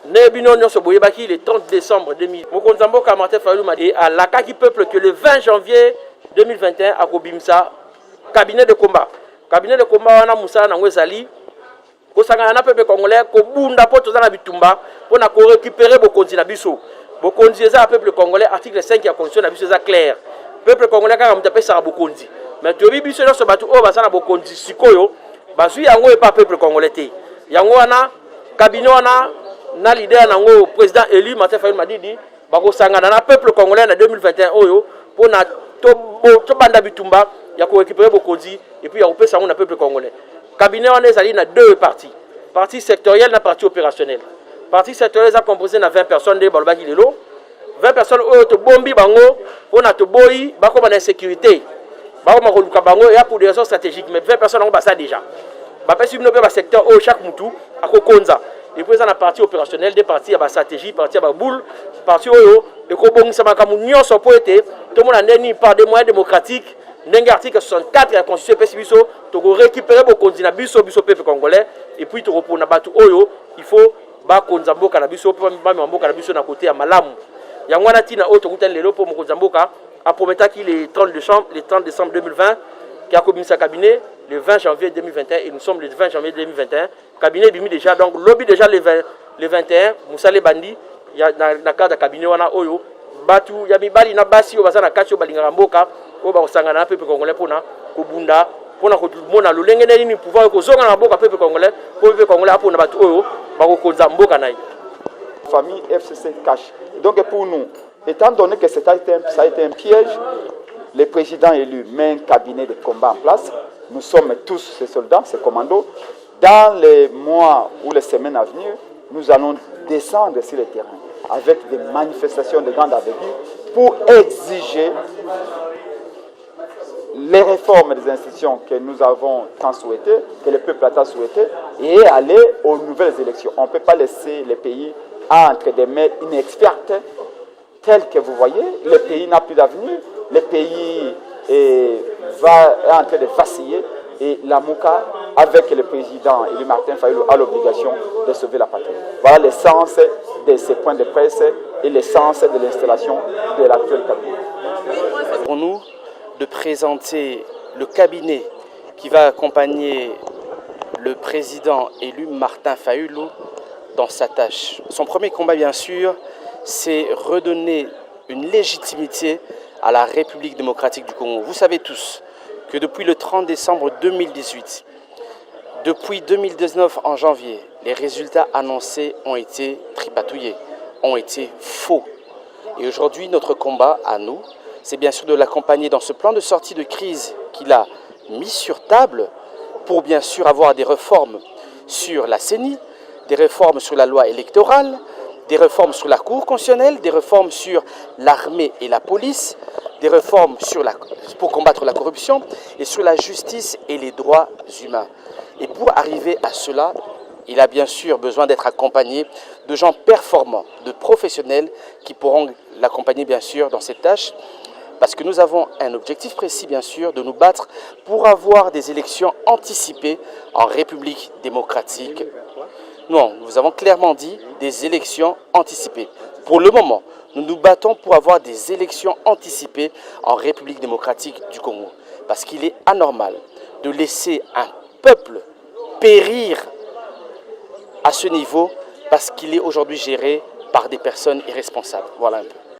Nebino Nyonso Boyebaki le 30 décembre 2000. Mokonzamboka Martin Fayulu m'a dit à l'Akaki peuple que le 20 janvier 2021 à Kobimsa, cabinet de combat. Cabinet de combat wana Moussa Nangwezali. Kosangana na peuple congolais ko bunda po tozana bitumba pour na ko récupérer bokonzi na biso. Bokonzi eza peuple congolais article 5 ya constitution na biso eza clair. Peuple congolais kaka mutape sa bokonzi. Mais to biso na so batu o basana bokonzi sikoyo bazui yango e pas peuple congolais te. Yango wana cabinet wana na leader nango président élu Martin Fayulu Madidi bako sangana na peuple congolais na 2021 oyo pour na to banda bitumba ya ko récupérer bokonzi et puis ya ko pesa na peuple congolais. Cabinet on est allé dans deux parties. Partie sectorielle et partie opérationnelle. Partie sectorielle est composée de 20 personnes de Balbaki Lelo. 20 personnes qui ont bombi bango, on a to boy, bako ba insécurité. Bako ma koluka bango et pour des raisons stratégiques, mais 20 personnes ont ça déjà. Ba pesi bino ba secteur au chaque mutu à kokonza. Et puis dans la partie opérationnelle, des parties à ba stratégie, partie à ba boule, partie oyo et ko bongi sa makamu nyonso po été, tout le monde a neni par des moyens démocratiques. N'engue article 64 de la constitution PSBISO, tu récupérer vos continents biso peuple congolais et puis tu reprends na batu oyo, il faut ba konzamboka na biso pour ba mamboka na biso na côté ya malamu. Yangwana tina auto kuten lelo pour mo konzamboka a prometa qu'il le 30 décembre 2020 qui a commis sa cabinet le 20 janvier 2021 et nous sommes le 20 janvier 2021. Cabinet bimi déjà donc lobby déjà le 21 Moussa le bandi ya na cadre cabinet wana oyo batu ya mibali na basi o bazana kati o balinga mboka o ba osangana na peuple congolais pona ko bunda pona ko mona lolenge na ni pouvoir ko zonga na mboka peuple congolais apona batu oyo ba ko konza mboka nayi famille FCC cache. Donc pour nous, étant donné que ça a été un piège, le président élu met un cabinet de combat en place. Nous sommes tous ces soldats, ces commandos. Dans les mois ou les semaines à venir, nous allons descendre sur le terrain avec des manifestations de grande envergure pour exiger les réformes des institutions que nous avons tant souhaitées, que le peuple a tant souhaité, et aller aux nouvelles élections. On ne peut pas laisser les pays entre des mains inexpertes, telles que vous voyez. Le pays n'a plus d'avenir, le pays est en train de vaciller, et la MOUCA, avec le président élu Martin Fayulu, a l'obligation de sauver la patrie. Voilà l'essence de ces points de presse et l'essence de l'installation de l'actuel cabinet. Pour nous, de présenter le cabinet qui va accompagner le président élu Martin Fayulu dans sa tâche. Son premier combat, bien sûr, c'est redonner une légitimité à la République démocratique du Congo. Vous savez tous que depuis le 30 décembre 2018, depuis 2019 en janvier, les résultats annoncés ont été tripatouillés, ont été faux. Et aujourd'hui, notre combat à nous, c'est bien sûr de l'accompagner dans ce plan de sortie de crise qu'il a mis sur table pour bien sûr avoir des réformes sur la CENI, des réformes sur la loi électorale, des réformes sur la Cour constitutionnelle, des réformes sur l'armée et la police, des réformes pour combattre la corruption et sur la justice et les droits humains. Et pour arriver à cela, il a bien sûr besoin d'être accompagné de gens performants, de professionnels qui pourront l'accompagner bien sûr dans cette tâche. Parce que nous avons un objectif précis, bien sûr, de nous battre pour avoir des élections anticipées en République démocratique. Non, nous avons clairement dit des élections anticipées. Pour le moment, nous nous battons pour avoir des élections anticipées en République démocratique du Congo. Parce qu'il est anormal de laisser un peuple périr à ce niveau parce qu'il est aujourd'hui géré par des personnes irresponsables. Voilà un peu.